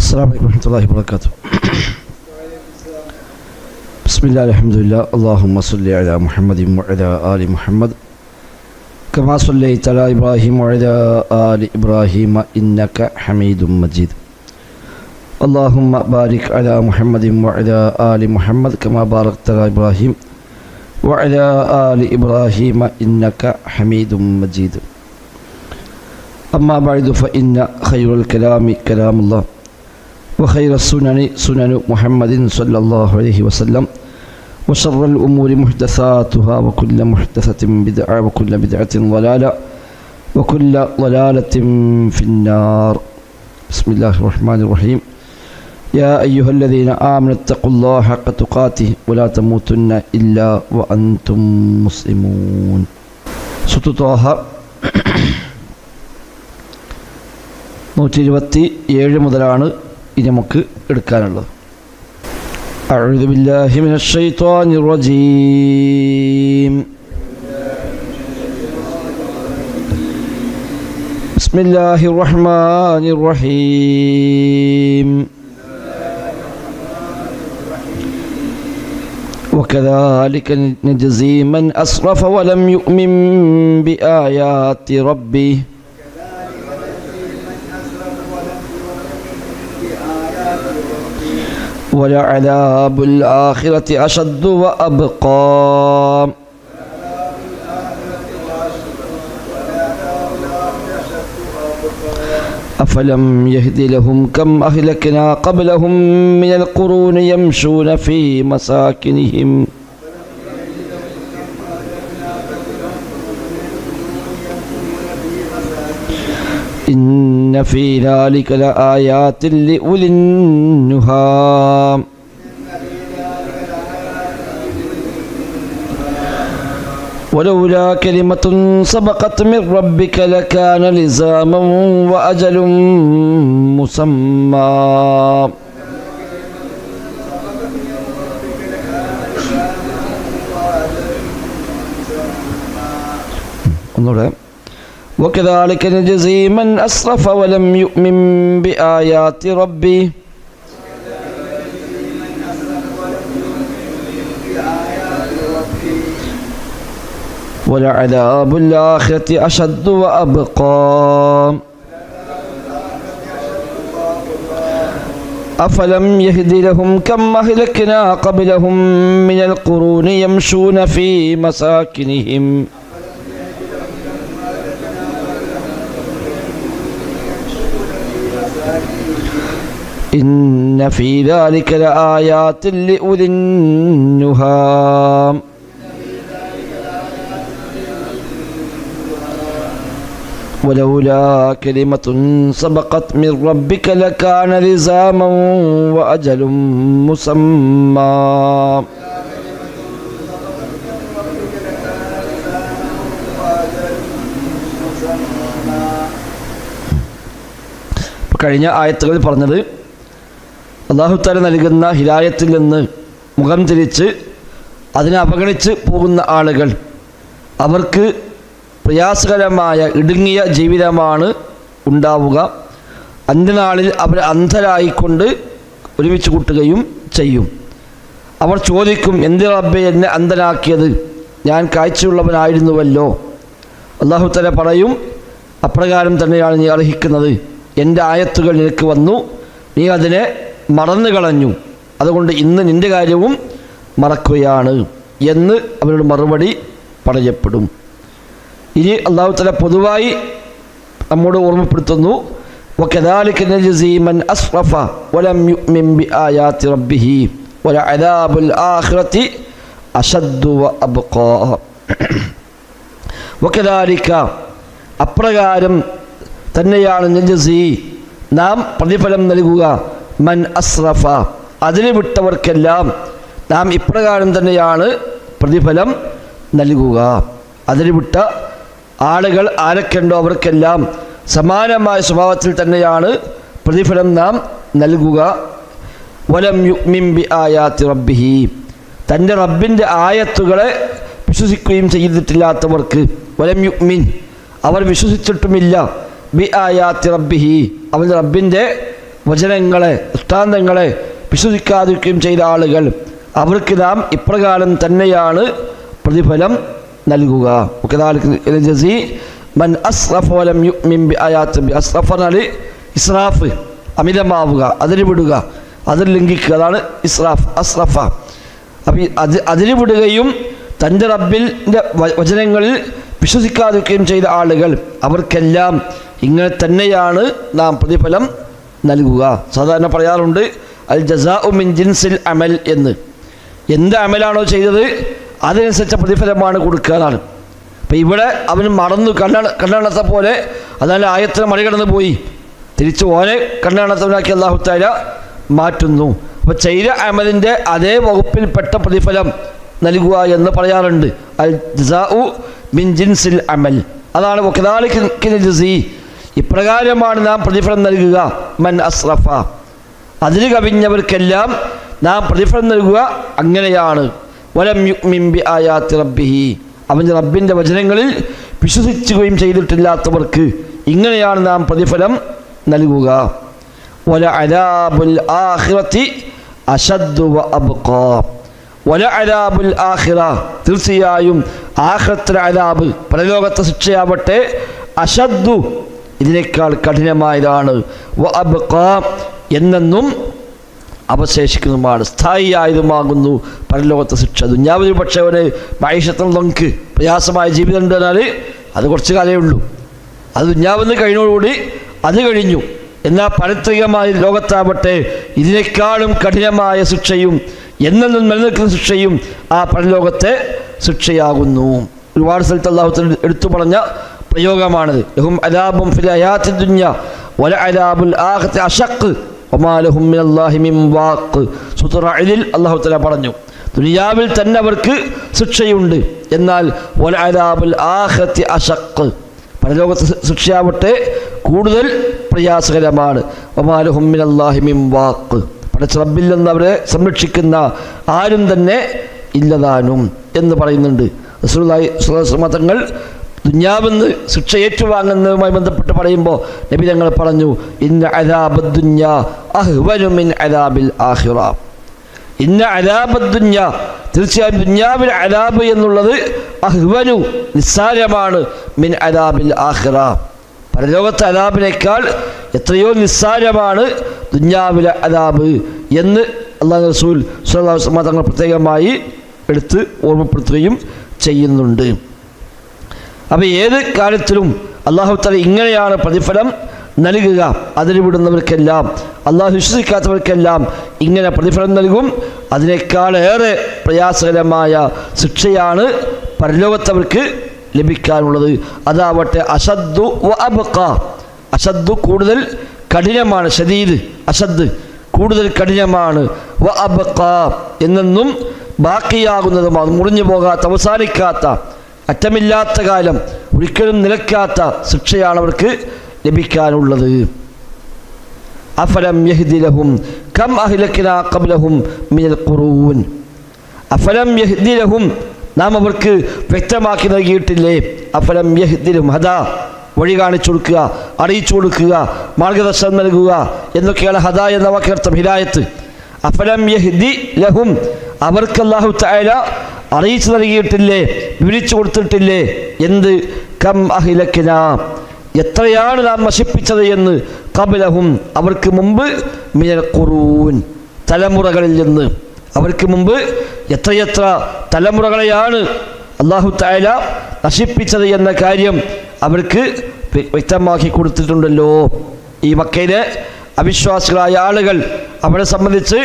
السلام عليكم ورحمة الله وبركاته. بسم الله الحمد لله اللهم صل على محمد وعلى آل محمد كما صليت على إبراهيم وعلى آل إبراهيم إنك حميد مجيد. اللهم بارك على محمد وعلى آل محمد كما باركت على إبراهيم وعلى آل إبراهيم إنك حميد مجيد. أما بعد فإن خير الكلام كلام الله وخير السنن سنن محمد صلى الله عليه وسلم وشر الأمور محدثاتها وكل محدثة بدعة وكل بدعة ضلالة وكل ضلالة في النار. بسم الله الرحمن الرحيم. يا أيها الذين آمنوا اتقوا الله حق تقاته ولا تموتن إلا وأنتم مسلمون. സുത്തുത്വാഹ 127 മുതലാണ് ഇനി നമുക്ക് എടുക്കാനുള്ളത്. أعوذ بالله من الشيطان الرجيم. بسم الله الرحمن الرحيم. وكذلك نجزي من أسرف ولم يؤمن بآيات ربه ولعذاب الآخرة أشد وأبقى. أفلم يهد لهم كم أهلكنا قبلهم من القرون يمشون في مساكنهم إن في ذلك لآيات لأولي النهى. ولولا كلمة سبقت من ربك لكان لزاما وأجل مسمى. وكذلك نجزي من أسرف ولم يؤمن بآيات ربه ولعذاب الآخرة أشد وأبقى. أفلم يهد لهم كم أهلكنا قبلهم من القرون يمشون في مساكنهم إن في ذلك لآيات لأولي النهى. ولولا كلمة سبقت من ربك لكان لزاما وأجل مسمى. കഴിഞ്ഞ ആയത്തുകളിൽ പറഞ്ഞത് അല്ലാഹു തആല നൽകുന്ന ഹിദായത്തിൽ നിന്ന് മുഖം തിരിച്ച് അതിനെ അവഗണിച്ച് പോകുന്ന ആളുകൾ അവർക്ക് പ്രയാസകരമായ ഇടുങ്ങിയ ജീവിതമാണ് ഉണ്ടാവുക. അന്ത്യനാളിൽ അവർ അന്ധരായിക്കൊണ്ട് ഒരുമിച്ച് കൂട്ടുകയും ചെയ്യും. അവർ ചോദിക്കും, എന്ത് റബ്ബേ എന്നെ അന്ധനാക്കിയത്, ഞാൻ കാഴ്ചയുള്ളവനായിരുന്നുവല്ലോ. അല്ലാഹു തആല പറയും, അപ്രകാരം തന്നെയാണ് നീ അർഹിക്കുന്നത്. എൻ്റെ ആയത്തുകൾ നിനക്ക് വന്നു, നീ അതിനെ മറന്നു കളഞ്ഞു, അതുകൊണ്ട് ഇന്ന് നിൻ്റെ കാര്യവും മറക്കുകയാണ് എന്ന് അവരോട് മറുപടി പറയപ്പെടും. ഇനി അല്ലാഹു തആല പൊതുവായി നമ്മോട് ഓർമ്മപ്പെടുത്തുന്നു, വകദാലിക നജ്സി മൻ അസ്റഫ വലം യുഅ്മിൻ ബിആയാതി റബ്ബിഹി വലഅദാബുൽ ആഖിറതി അശദ്ദു വഅബ്ഖാ. വകദാലിക അപ്രകാരം തന്നെയാണ് നജ്സി നാം പ്രതിഫലം നൽകുക, മൻ അസ്റഫ അതിന് വിട്ടവർക്കെല്ലാം നാം ഇപ്രകാരം തന്നെയാണ് പ്രതിഫലം നൽകുക. അതിന് വിട്ട ആളുകൾ ആരൊക്കെയുണ്ടോ അവർക്കെല്ലാം സമാനമായ സ്വഭാവത്തിൽ തന്നെയാണ് പ്രതിഫലം നാം നൽകുക. വലം യുഅ്മിൻ ബിആയാതി റബ്ബിഹി തൻ്റെ റബ്ബിൻ്റെ ആയത്തുകളെ വിശ്വസിക്കുകയും ചെയ്തിട്ടില്ലാത്തവർക്ക്, വലം യുഅ്മിൻ അവർ വിശ്വസിച്ചിട്ടുമില്ല, ബി ആയാത്തി റബ്ബിഹി അവൻ്റെ റബ്ബിൻ്റെ വചനങ്ങളെ ദൃഷ്ടാന്തങ്ങളെ വിശ്വസിക്കാതിരിക്കുകയും ചെയ്ത ആളുകൾ അവർക്ക് നാം ഇപ്രകാരം തന്നെയാണ് പ്രതിഫലം നൽകുക. മൻ അസ്റഫ വലം യുഅ്മിൻ ബിആയാതി അസ്റഫ എന്നാൽ ഇസ്രാഫ്, അമിതമാവുക, അതിന് വിടുക, അതിൽ ലംഘിക്കുക, അതാണ് ഇസ്രാഫ് അസ്റഫ. അപ്പം അതിന് വിടുകയും തൻ്റെ റബ്ബിൻ്റെ വചനങ്ങളിൽ വിശ്വസിക്കാതിരിക്കുകയും ചെയ്ത ആളുകൾ അവർക്കെല്ലാം ഇങ്ങനെ തന്നെയാണ് നാം പ്രതിഫലം നൽകുക. സാധാരണ പറയാറുണ്ട് അൽ ജസാഉ മിൻ ജിൻസിൽ അമൽ എന്ന്. എന്ത് അമലാണോ ചെയ്തത് അതിനനുസരിച്ച പ്രതിഫലമാണ് കൊടുക്കുക എന്നാണ്. അപ്പം ഇവിടെ അവൻ മറന്നു കണ്ണടത്ത പോലെ, അതായത് ആയത്തിനെ മറികടന്ന് പോയി, തിരിച്ച് ഓനെ കണ്ണടത്തവനാക്കി അല്ലാഹു തആല മാറ്റുന്നു. അപ്പോൾ ചെയ്ത അമലിൻ്റെ അതേ വകുപ്പിൽപ്പെട്ട പ്രതിഫലം നൽകുക എന്ന് പറയാറുണ്ട്. അൽ ജസാഉ മിൻ ജിൻസിൽ അമൽ, അതാണ് വകദാലിക നജ്സി, ഇപ്രകാരമാണ് നാം പ്രതിഫലം നൽകുക. മൻ അസ്റഫ, അതിന് കവിഞ്ഞവർക്കെല്ലാം നാം പ്രതിഫലം നൽകുക അങ്ങനെയാണ്. വലം യുഅ്മിൻ ബിആയാതി റബ്ബിഹി, അവൻ്റെ റബ്ബിൻ്റെ വചനങ്ങളിൽ വിശ്വസിക്കുകയും ചെയ്തിട്ടില്ലാത്തവർക്ക് ഇങ്ങനെയാണ് നാം പ്രതിഫലം നൽകുക. വലഅദാബുൽ ആഖിറതി അശദ്ദു വഅബ്ഖാ, വലഅദാബുൽ ആഖിറ, തീർച്ചയായും ആഖിറത്തിലെ അദാബ്, പരലോകത്തെ ശിക്ഷയാവട്ടെ, അശദ്ദു, ഇതിനേക്കാൾ കഠിനമായതാണ്, വഅബ്ഖാ, എന്നെന്നും അവശേഷിക്കുന്നതുമാണ്, സ്ഥായിയായതുമാകുന്നു പരലോകത്തെ ശിക്ഷ. ദുന്യാവിൽ പക്ഷേ ഒരു മൈഷത്തിൽ നമുക്ക് പ്രയാസമായ ജീവിതം ഉണ്ടെന്നാൽ അത് കുറച്ച് കാലമേ ഉള്ളൂ. അത് ദുന്യാവെന്ന് കഴിഞ്ഞോടുകൂടി അത് കഴിഞ്ഞു. എന്നാൽ പാരത്രികമായ ലോകത്താവട്ടെ ഇതിനേക്കാളും കഠിനമായ ശിക്ഷയും എന്നെന്നും നിലനിൽക്കുന്ന ശിക്ഷയും ആ പരലോകത്തെ ശിക്ഷയാകുന്നു. ഒരുപാട് സ്ഥലത്ത് അല്ലാഹു തആല എടുത്തു പറഞ്ഞ പ്രയോഗമാണത്. ലഹും അദാബുൻ ഫിൽ ഹയാത്തി ദുനിയ വല അദാബുൽ ആഖിറതി അശഖ് വമാ ലഹും മിനല്ലാഹി മിൻ വാഖ്. സൂറത്തുൽ റഅദിൽ അല്ലാഹു തആല പറഞ്ഞു, ദുനിയാവിൽ തന്നെ അവർക്ക് ശിക്ഷയുണ്ട്, എന്നാൽ വല അദാബുൽ ആഖിറതി അശഖ്, പരലോകത്തെ ശിക്ഷയാവട്ടെ കൂടുതൽ പ്രയാസകരമാണ്. വമാ ലഹും മിനല്ലാഹി മിൻ വാഖ്, പടച്ച റബ്ബിൽ നിന്ന് അവരെ സംരക്ഷിക്കുന്ന ആരും തന്നെ ഇല്ലതാനും എന്ന് പറയുന്നുണ്ട്. റസൂലുള്ളാഹി സ്വല്ലല്ലാഹു അലൈഹി വസല്ലം തങ്ങൾ ദുന്യാവെന്ന് ശിക്ഷ ഏറ്റുവാങ്ങുന്നതുമായി ബന്ധപ്പെട്ട് പറയുമ്പോൾ നബി തങ്ങൾ പറഞ്ഞു, ഇന്ന അദാബദ് ദുനിയ അഹ്വനു മിൻ അദാബിൽ ആഖിറ. ഇന്ന അദാബദ് ദുനിയ, തീർച്ചയായും ദുന്യാവിൽ അദാബ് എന്നുള്ളത് അഹ്വനു, നിസ്സാരമാണ്, മിൻ അദാബിൽ ആഖിറ, പരലോകത്തെ അദാബിനേക്കാൾ എത്രയോ നിസ്സാരമാണ് ദുന്യാവിലെ അദാബ് എന്ന് അല്ലാഹു റസൂൽ സ്വല്ലല്ലാഹു അലൈഹി വസല്ലം തങ്ങൾ പ്രത്യേകമായി എടുത്ത് ഓർമ്മപ്പെടുത്തുകയും ചെയ്യുന്നുണ്ട്. അപ്പോൾ ഏത് കാര്യത്തിലും അല്ലാഹു തആല ഇങ്ങനെയാണ് പ്രതിഫലം നൽകുക. അതിന് വിടുന്നവർക്കെല്ലാം, അല്ലാഹു വിശ്വസിക്കാത്തവർക്കെല്ലാം ഇങ്ങനെ പ്രതിഫലം നൽകും. അതിനേക്കാളേറെ പ്രയാസകരമായ ശിക്ഷയാണ് പരലോകത്തവർക്ക് ലഭിക്കാനുള്ളത്. അതാവട്ടെ അശദ്ദു വ അബ്ഖാ, അശദ്ദു കൂടുതൽ കഠിനമാണ്, ഷദീദ് അശദ് കൂടുതൽ കഠിനമാണ്, വ അബ്ഖാ എന്നെന്നും ബാക്കിയാകുന്നതുമാണ്, മുറിഞ്ഞു പോകാത്ത, അവസാനിക്കാത്ത, അറ്റമില്ലാത്ത കാലം, ഒരിക്കലും നിലയ്ക്കാത്ത ശിക്ഷയാണ് അവർക്ക് ലഭിക്കാനുള്ളത്. അഫലം യഹ്ദി ലഹും കം അഹ്ലക്നാ ഖബ്ലഹും മിനൽ ഖുറൂൻ. അഫലം യഹ്ദി ലഹും, നാം അവർക്ക് വ്യക്തമാക്കി നൽകിയിട്ടില്ലേ. അഫലം യഹ്ദി ലഹും, ഹദാ, വഴി കാണിച്ചു കൊടുക്കുക, അറിയിച്ചു കൊടുക്കുക, മാർഗദർശനം നൽകുക എന്നൊക്കെയാണ് ഹദാ എന്ന വാക്കർത്ഥം, ഹിദായത്ത്. അഫലം യഹ്ദി ലഹും, അവർക്ക് അല്ലാഹു തആല അറിയിച്ചു നൽകിയിട്ടില്ലേ, വിവരിച്ചു കൊടുത്തിട്ടില്ലേ എന്ത്? കം അഹ്ലക്നാ, എത്രയാണ് നാം നശിപ്പിച്ചത് എന്ന്, ഖബ്ലഹും, അവർക്ക് മുമ്പ്, മിനൽ ഖുറൂൻ, തലമുറകളിൽ നിന്ന്, അവർക്ക് മുമ്പ് എത്രയെത്ര തലമുറകളെയാണ് അല്ലാഹു തആല നശിപ്പിച്ചത് എന്ന കാര്യം അവർക്ക് വ്യക്തമാക്കി കൊടുത്തിട്ടുണ്ടല്ലോ. ഈ മക്കയിലെ അവിശ്വാസികളായ ആളുകൾ, അവരെ സംബന്ധിച്ച്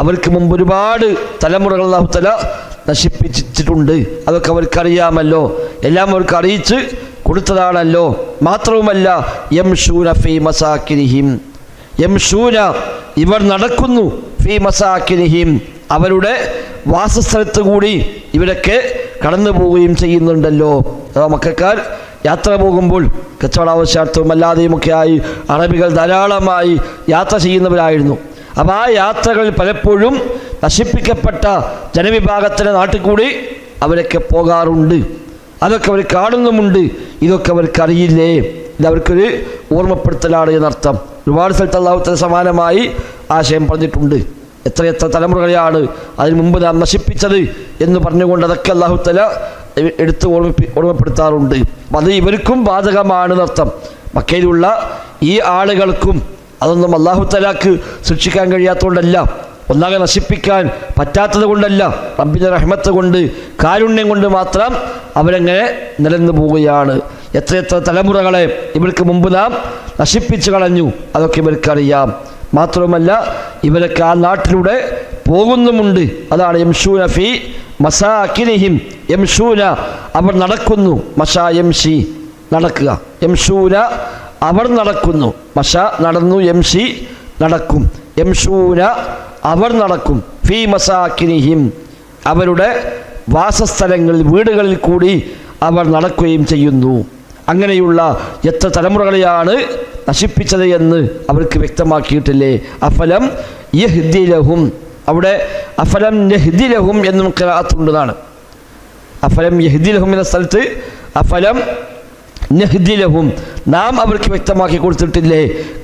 അവർക്ക് മുമ്പ് ഒരുപാട് തലമുറകൾ അല്ലാഹു തആല നശിപ്പിച്ചിട്ടുണ്ട്. അതൊക്കെ അവർക്കറിയാമല്ലോ, എല്ലാം അവർക്ക് അറിയിച്ച് കൊടുത്തതാണല്ലോ. മാത്രവുമല്ല, യംശൂന ഫീ മസാകിനിഹിം, യംശൂന, ഇവർ നടക്കുന്നു, ഫീ മസാകിനിഹിം, അവരുടെ വാസസ്ഥലത്ത് കൂടി ഇവരൊക്കെ കടന്നു പോവുകയും ചെയ്യുന്നുണ്ടല്ലോ. മക്കക്കാർ യാത്ര പോകുമ്പോൾ കച്ചവട ആവശ്യാർത്ഥവും അല്ലാതെയുമൊക്കെയായി അറബികൾ ധാരാളമായി യാത്ര ചെയ്യുന്നവരായിരുന്നു. അപ്പോൾ ആ യാത്രകളിൽ പലപ്പോഴും നശിപ്പിക്കപ്പെട്ട ജനവിഭാഗത്തിൻ്റെ നാട്ടിൽ കൂടി അവരൊക്കെ പോകാറുണ്ട്. അതൊക്കെ അവർ കാണുന്നുമുണ്ട്. ഇതൊക്കെ അവർക്കറിയില്ലേ ഇത് അവർക്കൊരു ഓർമ്മപ്പെടുത്തലാണ് എന്നർത്ഥം. ഒരുപാട് സ്ഥലത്ത് അല്ലാഹു തആല സമാനമായി ആശയം പറഞ്ഞിട്ടുണ്ട്. എത്രയെത്ര തലമുറകളെയാണ് അതിനു മുമ്പ് നാം നശിപ്പിച്ചത് എന്ന് പറഞ്ഞുകൊണ്ട് അതൊക്കെ അല്ലാഹു തആല എടുത്ത് ഓർമ്മപ്പെടുത്താറുണ്ട്. അത് ഇവർക്കും ബാധകമാണ് എന്നർത്ഥം. മക്കയിലുള്ള ഈ ആളുകൾക്കും അതൊന്നും അല്ലാഹു തആലക്ക് ശിക്ഷിക്കാൻ കഴിയാത്തതുകൊണ്ടല്ല, ഒന്നാകെ നശിപ്പിക്കാൻ പറ്റാത്തത് കൊണ്ടല്ല, റബ്ബിൻ്റെ റഹ്മത്ത് കൊണ്ട് കാരുണ്യം കൊണ്ട് മാത്രം അവരങ്ങനെ നിലനിന്നു പോവുകയാണ്. എത്രയെത്ര തലമുറകളെ ഇവർക്ക് മുമ്പ് നാം നശിപ്പിച്ചു കളഞ്ഞു, അതൊക്കെ ഇവർക്കറിയാം. മാത്രവുമല്ല ഇവരൊക്കെ ആ നാട്ടിലൂടെ പോകുന്നുമുണ്ട്. അതാണ് യംശൂന ഫി മസാകിനിഹിം, യംശൂന അവർ നടക്കുന്നു, മശാ യംശി നടക്കുക, യംശൂന അവർ നടക്കുന്നു, മശ നടന്നു, യംശി നടക്കും, യംശൂന അവർ നടക്കും, ഫി മസാകിനിഹിം അവരുടെ വാസസ്ഥലങ്ങളിൽ വീടുകളിൽ കൂടി അവർ നടക്കുകയും ചെയ്യുന്നു. അങ്ങനെയുള്ള എത്ര തലമുറകളെയാണ് നശിപ്പിച്ചത് എന്ന് അവർക്ക് വ്യക്തമാക്കിയിട്ടില്ലേ. അഫലം യഹ്ദിലഹും, അവിടെ അഫലം യഹ്ദിലഹും എന്നും ഖിറാഅത്തുണ്ടെന്നാണ്. അഫലം യഹ്ദിലഹും എന്ന സ്ഥലത്ത് അഫലം നഹ്ദിലഹും നാം അവർക്ക് വ്യക്തമാക്കി കൊടുത്തിട്ടില്ലേ,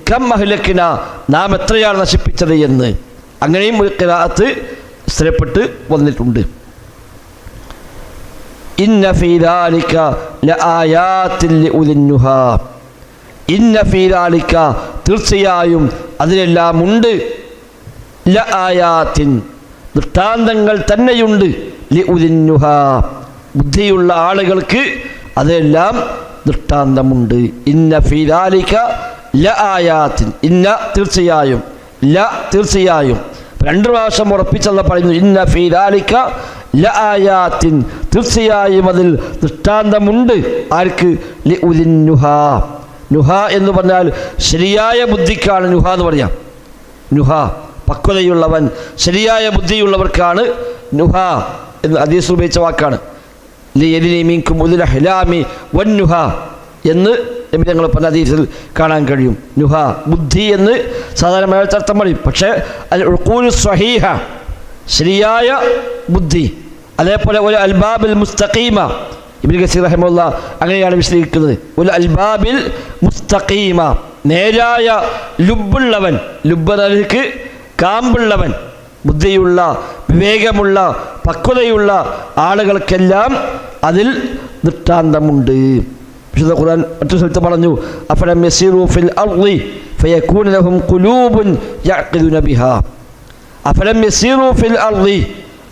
കം അഹ്ലക്കിന നാം എത്രയാണ് നശിപ്പിച്ചത് എന്ന്. അങ്ങനെയും ഒരു ഖിറാഅത്ത് സ്ഥിരപ്പെട്ട് വന്നിട്ടുണ്ട്. ഇന്ന ഫീ ദാലിക ലആയാതിൻ ലിഉലിന്നുഹാ, ഇന്ന ഫീ ദാലിക തീർച്ചയായും അതിലെല്ലാം ഉണ്ട്, ലആയാതിൻ ദൃഷ്ടാന്തങ്ങൾ തന്നെയുണ്ട്, ലിഉലിന്നുഹാ ബുദ്ധിയുള്ള ആളുകൾക്ക് അതെല്ലാം ദൃഷ്ടാന്തമുണ്ട്. ഇന്ന ഫീ ദാലിക ലആയാതിൻ, ഇന്ന തീർച്ചയായും, ല തീർച്ചയായും, രണ്ട് പ്രാവശ്യം ഉറപ്പിച്ചല്ല പറയുന്നു. ഇന്ന ഫീ ദാലിക ലആയാതിൻ തീർച്ചയായും അതിൽ ദൃഷ്ടാന്തമുണ്ട്. ആർക്ക്? ലിഉലിന്നുഹാ. നുഹ എന്ന് പറഞ്ഞാൽ ശരിയായ ബുദ്ധിക്കാണ് നുഹ എന്ന് പറയാം. നുഹ പക്വതയുള്ളവൻ, ശരിയായ ബുദ്ധിയുള്ളവർക്കാണ് നുഹ എന്ന് ഹദീസിൽ ഉപയോഗിച്ച വാക്കാണ്. ലിയദിനി മിൻകും ഉലുൽ അഹ്ലാമി വന്നുഹ എന്ന് നബി ഞങ്ങൾ പല ഹദീസിൽ കാണാൻ കഴിയും. നുഹ ബുദ്ധി എന്ന് സാധാരണ മലയാളത്തിൽ അർത്ഥം പറയും. പക്ഷേ അൽ ഉഖൂലു സ്വഹീഹ ശരിയായ ബുദ്ധി. അതേപോലെ ഒരു അൽബാബിൽ മുസ്തഖീമ, ഇബ്നു കസീർ റഹിമഹുല്ലാ അങ്ങനെയാണ് വിശദീകരിക്കുന്നത്. ഒരു അൽബാബിൽ മുസ്തഖീമ നേരായ ലുബ്ബുള്ളവൻ, ലുബ്ബ് കാമ്പുള്ളവൻ, ബുദ്ധിയുള്ള വിവേകമുള്ള പക്വതയുള്ള ആളുകൾക്കെല്ലാം അതിൽ ദൃഷ്ടാന്തമുണ്ട്. വിശുദ്ധ ഖുർആൻ മറ്റൊരു സ്ഥലത്ത് പറഞ്ഞു, അഫലം യസീറു ഫിൽ അർളി ഫയകൂന ലഹും ഖുലൂബുൻ യഅഖിലുന ബിഹാ. അഫലം യസീറു ഫിൽ അർളി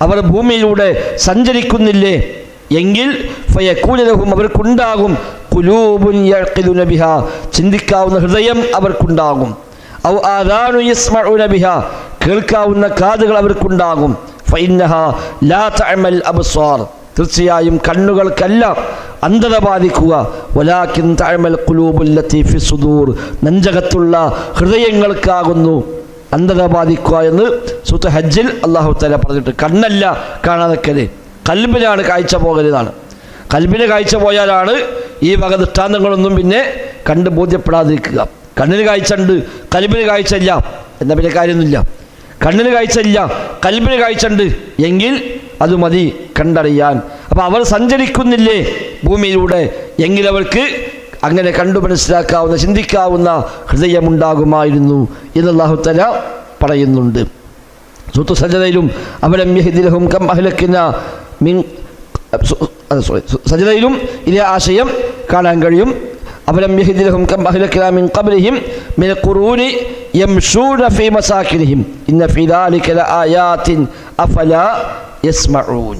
അവർ ഭൂമിയിലൂടെ സഞ്ചരിക്കുന്നില്ലേ എങ്കിൽ ഫയകൂന ലഹും അവർക്കുണ്ടാകും ഖുലൂബുൻ യഅഖിലുന ബിഹാ ചിന്തിക്കാവുന്ന ഹൃദയം അവർക്കുണ്ടാകും. ഔ ആദാനു യസ്മഉന ബിഹാ കേൾക്കാവുന്ന കാതുകൾ അവർക്കുണ്ടാകും. ഫഇന്നഹാ ലാ തഅമൽ അബ്സാർ തീർച്ചയായും കണ്ണുകൾക്കല്ല അന്ധത ബാധിക്കുക. വലാകിൻ തഅമൽ ഖുലൂബുൽ ലത്തി ഫി സുദൂർ നെഞ്ചകത്തുള്ള ഹൃദയങ്ങൾക്കാകുന്നു അന്ധത ബാധിക്കുക എന്ന് സൂറത്ത് ഹജ്ജിൽ അല്ലാഹു തആല പറഞ്ഞിട്ട്. കണ്ണല്ല കാണാതെക്കല്, കൽബിനാണ് കാഴ്ച പോകരുതാണ്. കൽബിന് കാഴ്ച പോയാലാണ് ഈ വക ദൃഷ്ടാന്തങ്ങളൊന്നും പിന്നെ കണ്ട് ബോധ്യപ്പെടാതിരിക്കുക. കണ്ണിന് കാഴ്ച ഉണ്ട്, കൽബിന് കാഴ്ച ഇല്ല എന്ന പിന്നെ കാര്യമൊന്നുമില്ല. കണ്ണിന് കാഴ്ച ഇല്ല, കൽബിന് കാഴ്ച ഉണ്ട് എങ്കിൽ അത് മതി കണ്ടറിയാൻ. അപ്പം അവർ സഞ്ചരിക്കുന്നില്ലേ ഭൂമിയിലൂടെ എങ്കിൽ അവർക്ക് അങ്ങനെ കണ്ടു മനസ്സിലാക്കാവുന്ന ചിന്തിക്കാവുന്ന ഹൃദയമുണ്ടാകുമായിരുന്നു എന്ന് അല്ലാഹു തആല പറയുന്നുണ്ട്. സൂറത്ത് സജദയിലും അവലം യഹ്ദിലഹും കം അഹ്ലക്നാ മിൻ സജദയിലും ഇതേ ആശയം കാണാൻ കഴിയും. അവലം യഹ്ദിലഹും കം അഹ്ലക്നാ മിൻ ഖബ്ലിഹിം മിൻ ഖുറൂനി യംശൂന ഫീ മസാകിനിഹിം ഇന്ന ഫീ ദാലിക ലആയാതിൻ അഫലാ യസ്മഊൻ.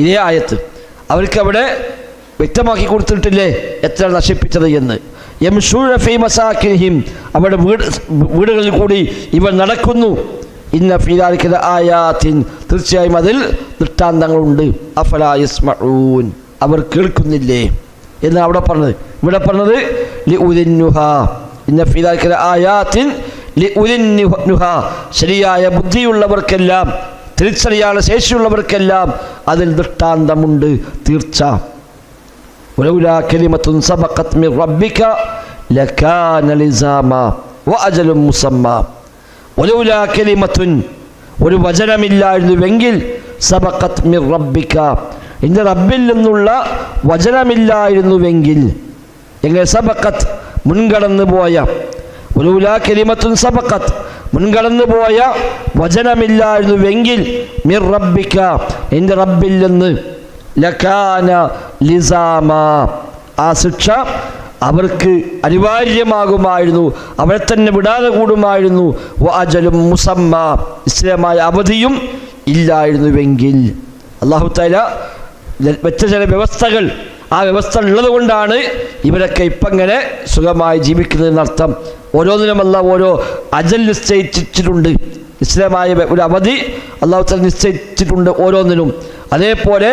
ഇതേ ആയത്ത് അവർക്ക് അവിടെ വ്യക്തമാക്കി കൊടുത്തിട്ടില്ലേ എത്ര നശിപ്പിച്ചത് എന്ന്. യംശൂന ഫീ മസാകിനിഹിം അവരുടെ വീടുകളിൽ കൂടി ഇവർ നടക്കുന്നു. ഇന്ന ഫീ ദാലിക ലആയാതിൻ തീർച്ചയായും അതിൽ ദൃഷ്ടാന്തങ്ങളുണ്ട്. അഫലാ യസ്മഊൻ അവർ കേൾക്കുന്നില്ലേ എന്ന് അവിടെ പറഞ്ഞത്. ഇവിടെ പറഞ്ഞത് ലിഉലിന്നുഹാ. ഇന്ന ഫീ ദാലിക ലആയാതിൻ ലിഉലിന്നുഹാ ശരിയായ ബുദ്ധിയുള്ളവർക്കെല്ലാം, തിരിച്ചറിയാനുള്ള ശേഷിയുള്ളവർക്കെല്ലാം അതിൽ ദൃഷ്ടാന്തമുണ്ട് തീർച്ച. വലൗലാ കലിമത്തുൻ സബഖത് മിൻ റബ്ബിക ലകാന ലിസാമാ വഅജലുൻ മുസമ്മാ. വലൗലാ കലിമത്തുൻ ഒരു വചനമില്ലായിരുന്നുവെങ്കിൽ സബഖത് മിൻ റബ്ബിക നിന്റെ റബ്ബിൽ നിന്നുള്ള വചനമില്ലായിരുന്നുവെങ്കിൽ. എങ്ങനെ സബഖത്ത് മുൻകടന്നു പോയ വലൗലാ കലിമത്തുൻ സബഖത് മുൻകടന്നു പോയ വചനമില്ലായിരുന്നുവെങ്കിൽ മിർ റബ്ബിക നിന്റെ റബ്ബിൽ നിന്ന് ലകാന ലിസാമ ആ ശിക്ഷ അവർക്ക് അനിവാര്യമാകുമായിരുന്നു, അവരെ തന്നെ വിടാതെ കൂടുമായിരുന്നു. വഅജലും മുസമ്മ നിശ്ചയമായ അവധിയും ഇല്ലായിരുന്നുവെങ്കിൽ. അല്ലാഹു തആല വെച്ച ചില വ്യവസ്ഥകൾ, ആ വ്യവസ്ഥ ഉള്ളത് കൊണ്ടാണ് ഇവരൊക്കെ ഇപ്പം ഇങ്ങനെ സുഖമായി ജീവിക്കുന്നതിനർത്ഥം. ഓരോന്നിനും അല്ലാഹു ഓരോ അജൽ നിശ്ചയിച്ചിട്ടുണ്ട്, നിശ്ചയമായ ഒരു അവധി അല്ലാഹു തആല നിശ്ചയിച്ചിട്ടുണ്ട് ഓരോന്നിനും. അതേപോലെ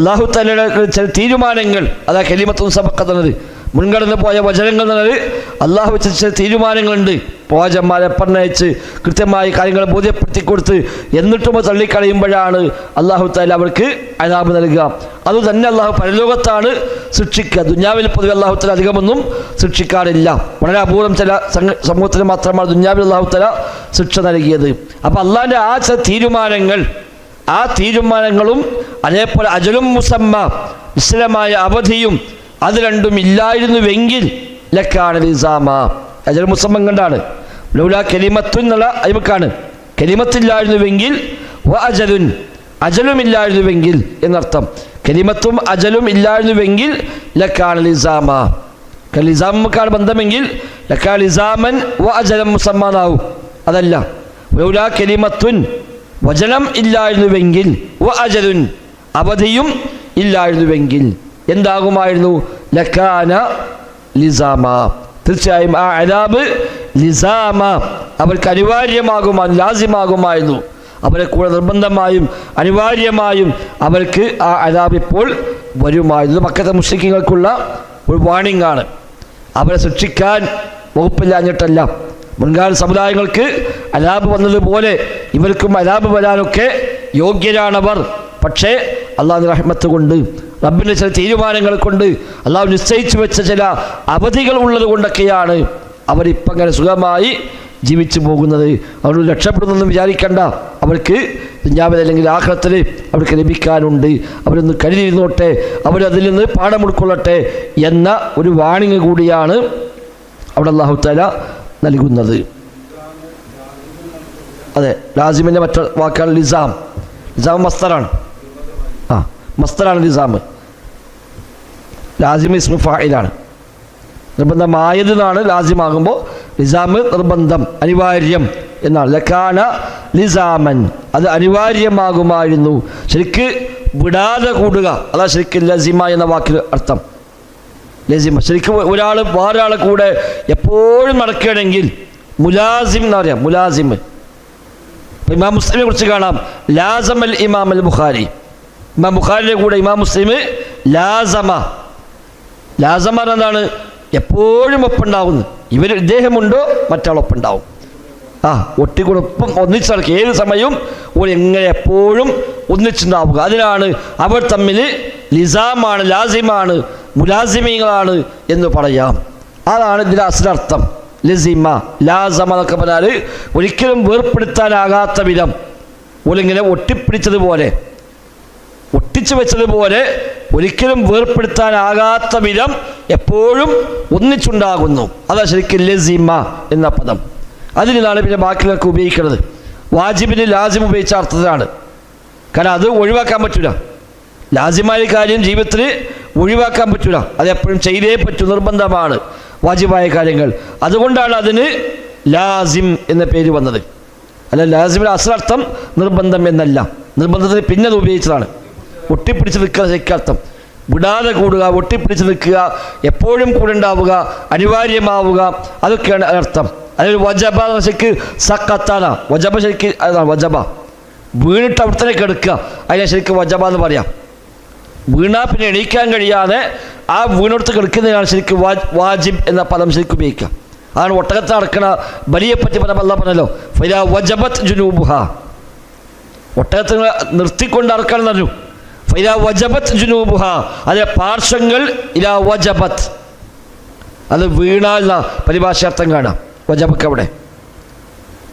അല്ലാഹു തആലയുടെ ചില തീരുമാനങ്ങൾ, അതാ കലിമത്തുൻ സബഖത്ത് എന്നത്, മുൻകടന്ന് പോയ വചനങ്ങൾ എന്നത് അല്ലാഹു വെച്ച ചില തീരുമാനങ്ങളുണ്ട്. പ്രവാചകന്മാരെ പറഞ്ഞയച്ച് കൃത്യമായി കാര്യങ്ങൾ ബോധ്യപ്പെടുത്തി കൊടുത്ത് എന്നിട്ടും തള്ളിക്കളയുമ്പോഴാണ് അല്ലാഹു തആല അവർക്ക് അദാബ് നൽകുക. അതുതന്നെ അല്ലാഹു പരലോകത്താണ് ശിക്ഷിക്കുക. ദുനിയാവിൽ പൊതുവെ അല്ലാഹു തആല അധികമൊന്നും ശിക്ഷിക്കാറില്ല. വളരെ അപൂർവം ചില സമൂഹത്തിന് മാത്രമാണ് ദുനിയാവിൽ അല്ലാഹു തആല ശിക്ഷ നൽകിയത്. അപ്പോൾ അല്ലാഹുവിൻ്റെ ആ ചില തീരുമാനങ്ങൾ, ആ തീരുമാനങ്ങളും അതേപോലെ അജലും മുസമ്മ നിശ്ചലമായ അവധിയും അത് രണ്ടും ഇല്ലായിരുന്നുവെങ്കിൽ ലക്കാന ലിസാമ. അജൽ മുസമ്മൻ കണ്ടാണ് ലൗലാ കലിമത്തുൻ എന്നുള്ള അയ്മക്കാണ്. കലിമത്തില്ലായിരുന്നുവെങ്കിൽ വ അജലുൻ അജലും ഇല്ലായിരുന്നുവെങ്കിൽ എന്നർത്ഥം. കലിമത്തും അജലും ഇല്ലായിരുന്നുവെങ്കിൽ ലക്കാന ലിസാമ. ലിസാമക്കാണ് ബന്ധമെങ്കിൽ ലക്കാന ലിസാമൻ വ അജലം മുസമ്മാനാവും. അതല്ല, ലൗലാ കലിമത്തുൻ വചനം ഇല്ലായിരുന്നുവെങ്കിൽ വ അജലുൻ അവധിയും ഇല്ലായിരുന്നുവെങ്കിൽ എന്താകുമായിരുന്നു? ലക്കാന ലിസാമ. തീർച്ചയായും ആ അദാബ് ലിസാമ അവർക്ക് അനിവാര്യമാകുമായിരുന്നു, ലാസിമാകുമായിരുന്നു. അവരെ കൂടെ നിർബന്ധമായും അനിവാര്യമായും അവർക്ക് ആ അദാബ് ഇപ്പോൾ വരുമായിരുന്നു. മക്കത്തെ മുശ്രിക്കീങ്ങൾക്കുള്ള ഒരു വാണിംഗ് ആണ്. അവരെ ശിക്ഷിക്കാൻ വകുപ്പില്ലാഞ്ഞിട്ടല്ല. മുൻകാല സമുദായങ്ങൾക്ക് അദാബ് വന്നതുപോലെ ഇവർക്കും അദാബ് വരാനൊക്കെ യോഗ്യരാണവർ. പക്ഷേ അള്ളാഹുവിൻ്റെ റഹ്മത്ത് കൊണ്ട്, റബ്ബിൻ്റെ ചില തീരുമാനങ്ങൾ കൊണ്ട്, അള്ളാഹു നിശ്ചയിച്ചു വെച്ച ചില അവധികൾ ഉള്ളത് കൊണ്ടൊക്കെയാണ് അവരിപ്പം അങ്ങനെ സുഖമായി ജീവിച്ചു പോകുന്നത്. അവർ രക്ഷപ്പെടുന്നൊന്നും വിചാരിക്കേണ്ട. അവർക്ക് ദുനിയാവിൽ അല്ലെങ്കിൽ ആഖിറത്തിൽ അവർക്ക് ലഭിക്കാനുണ്ട്. അവരൊന്ന് കരുതിയിരുന്നോട്ടെ, അവരതിൽ നിന്ന് പാഠം ഉൾക്കൊള്ളട്ടെ എന്ന ഒരു വാണിംഗ് കൂടിയാണ് അവിടെ അല്ലാഹു തആല നൽകുന്നത്. അതെ, ലാസിമിൻ്റെ മറ്റു വാക്കാണ് ലിസാം. ലിസാം മസ്തറാണ്. മസ്തറാണ് ലിസാം. ലാസിം ഇസ്മു ഫായിലാണ്. നിർബന്ധമായത് എന്നാണ് ലാസിമാകുമ്പോൾ. ലിസാം നിർബന്ധം, അനിവാര്യം എന്നാണ്. ലക്കാന ലിസാമൻ അത് അനിവാര്യമാകുമായിരുന്നു. ശരിക്ക് വിടാതെ കൂടുക, അതാ ശരിക്കും ലസിമ എന്ന വാക്കിന് അർത്ഥം. ലസിമ ശരിക്കും ഒരാൾ വേറൊരാളെ കൂടെ എപ്പോഴും നടക്കുകയാണെങ്കിൽ മുലാസിം എന്ന് പറയാം. മുലാസിം ഇമാം മുസ്ലിമിനെ കുറിച്ച് കാണാം, ലാസം അൽ ഇമാം അൽ ബുഖാരി. ഇമാം ബുഖാരിയുടെ കൂടെ ഇമാം മുസ്ലിം ലാസമ. ലാസമ എന്താണ്? എപ്പോഴും ഒപ്പുണ്ടാവുന്നു. ഇദ്ദേഹമുണ്ടോ മറ്റാളൊപ്പുണ്ടാവും. ഒട്ടിക്കൊടുപ്പം ഒന്നിച്ച് നടക്കുക. ഏത് സമയവും എങ്ങനെ എപ്പോഴും ഒന്നിച്ചുണ്ടാവുക. അതിനാണ് അവർ തമ്മിൽ ലിസാമാണ്, ലാസിമാണ്, മുലാസിമീങ്ങളാണ് എന്ന് പറയാം. അതാണ് ഇതിൻ്റെ അസലർത്ഥം. ലസിമ ലാസമ എന്നൊക്കെ പറഞ്ഞാൽ ഒരിക്കലും വേർപ്പെടുത്താനാകാത്ത വിധം ഓലിങ്ങനെ ഒട്ടിപ്പിടിച്ചതുപോലെ, ഒട്ടിച്ചു വെച്ചതുപോലെ ഒരിക്കലും വേർപ്പെടുത്താനാകാത്ത വിധം എപ്പോഴും ഒന്നിച്ചുണ്ടാകുന്നു. അതാ ശരിക്കും ലസിമ എന്ന പദം. അതിനാണ് പിന്നെ ബാക്കിയൊക്കെ ഉപയോഗിക്കുന്നത്. വാജിബിന് ലാസിം ഉപയോഗിച്ച അർത്ഥത്തിലാണ്. കാരണം അത് ഒഴിവാക്കാൻ പറ്റില്ല. ലാസിമായ കാര്യം ജീവിതത്തിൽ ഒഴിവാക്കാൻ പറ്റില്ല. അതെപ്പോഴും ചെയ്തേ പറ്റൂ, നിർബന്ധമാണ് വാജിബായ കാര്യങ്ങൾ. അതുകൊണ്ടാണ് അതിന് ലാസിം എന്ന പേര് വന്നത്. അല്ല, ലാസിമിൻ്റെ അസലർത്ഥം നിർബന്ധം എന്നല്ല. നിർബന്ധത്തിന് പിന്നെ അത് ഉപയോഗിച്ചതാണ്. ഒട്ടിപ്പിടിച്ച് നിൽക്കുക ശരിക്കർത്ഥം. വിടാതെ കൂടുക, ഒട്ടിപ്പിടിച്ച് നിൽക്കുക, എപ്പോഴും കൂടെ ഉണ്ടാവുക, അനിവാര്യമാവുക, അതൊക്കെയാണ് അർത്ഥം. അതായത് വജബ ശരിക്ക് സക്കത്താന. വജബ ശരിക്ക് അതാണ് വജബ. വീണിട്ട് അവിടെ തന്നെ കിടക്കുക, അതിനെ ശരിക്കും വജബ എന്ന് പറയാം. വീണാൽ പിന്നെ എണീക്കാൻ കഴിയാതെ ആ വീണെടുത്ത് കിടക്കുന്നതിനാണ് ശരിക്കും വാജിബ് എന്ന പദം ശരിക്കും ഉപയോഗിക്കുക. അതാണ് ഒട്ടകത്ത് നടക്കണ ബലിയെപ്പറ്റി പറഞ്ഞല്ലോ, ഫൈദാ വജബത്ത് ജുനൂബുഹ. ഒട്ടകത്ത് നിർത്തിക്കൊണ്ട് നടക്കണം എന്ന് പറഞ്ഞു. ഫൈദാ വജബത്ത് ജുനൂബുഹ, അതെ പാർശ്വങ്ങൾ ഇലാ വജബത്ത്, അത് വീണാൽ പരിഭാഷാർത്ഥം കാണാം. വജബക്ക് അവിടെ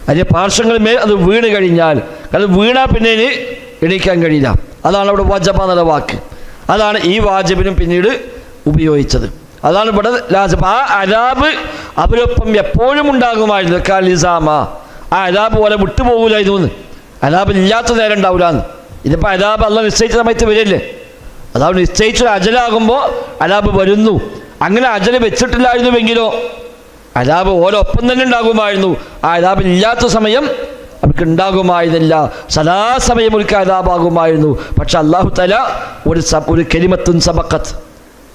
അതിൻ്റെ പാർശ്വങ്ങൾ മേൽ അത് വീണ് കഴിഞ്ഞാൽ, അത് വീണാൽ പിന്നെ എണീക്കാൻ കഴിയില്ല. അതാണ് അവിടെ വജബ എന്നുള്ള വാക്ക്. അതാണ് ഈ വാജിബിനും പിന്നീട് ഉപയോഗിച്ചത്. അതാണ് ഇവിടെ ലാസിം. ആ അദാബ് അവരൊപ്പം എപ്പോഴും ഉണ്ടാകുമായിരുന്നു. ലിസാമ, ആ അദാബ് പോലെ വിട്ടുപോകില്ലായിരുന്നു. അദാബ് ഇല്ലാത്ത നേരം ഉണ്ടാവില്ലാന്ന്. ഇതിപ്പോൾ അദാബ് അള്ളാഹ് നിശ്ചയിച്ച സമയത്ത് വരില്ലേ? അദാബ് നിശ്ചയിച്ച അജലാകുമ്പോൾ അദാബ് വരുന്നു. അങ്ങനെ അജല് വെച്ചിട്ടില്ലായിരുന്നുവെങ്കിലോ അദാബ് ഓരോപ്പം തന്നെ ഉണ്ടാകുമായിരുന്നു. ആ അദാബ് ഇല്ലാത്ത സമയം അവർക്ക് ഉണ്ടാകുമായിരുന്നില്ല. സദാസമയം ഒരു അദാബാകുമായിരുന്നു. പക്ഷെ അല്ലാഹു തആല ഒരു കലിമത്തുൻ സബഖത്ത്,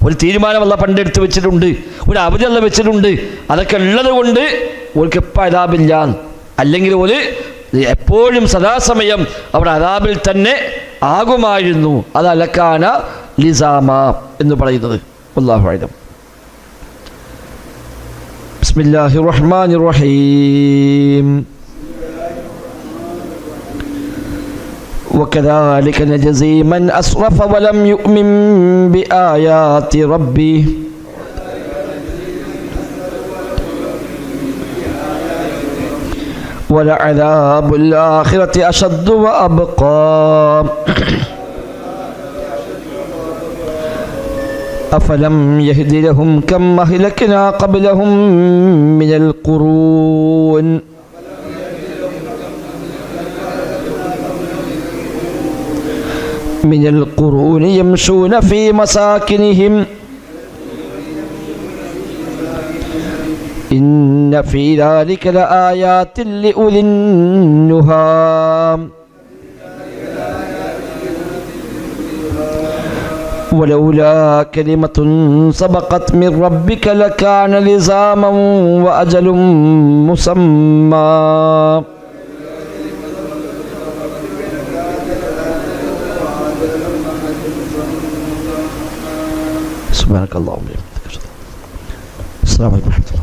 ഒരു തീരുമാനം അല്ലാഹ് പണ്ടെടുത്ത് വെച്ചിട്ടുണ്ട്, ഒരു അവധി അല്ലാഹ് വെച്ചിട്ടുണ്ട്. അതൊക്കെ ഉള്ളത് കൊണ്ട് ഓർക്ക് ഇപ്പം അദാബില്ല. അല്ലെങ്കിൽ ഒരു എപ്പോഴും സദാസമയം അവിടെ അദാബിൽ തന്നെ ആകുമായിരുന്നു. അത് അലക്കാന ലിസാമ എന്ന് പറയുന്നത്. വല്ലാഹു അഅലം. ബിസ്മില്ലാഹിർ റഹ്മാനിർ റഹീം. وكذلك نجزي من أسرف ولم يؤمن بآيات ربه ولعذاب الآخرة أشد وأبقى أفلم يهد لهم كم أهلكنا قبلهم من القرون يمشون في مساكنهم إن في ذلك لآيات لأولي النهى ولولا كلمة سبقت من ربك لكان لزاما وأجل مسمى سبحانك اللهم وبحمدك. السلام عليكم ورحمة الله.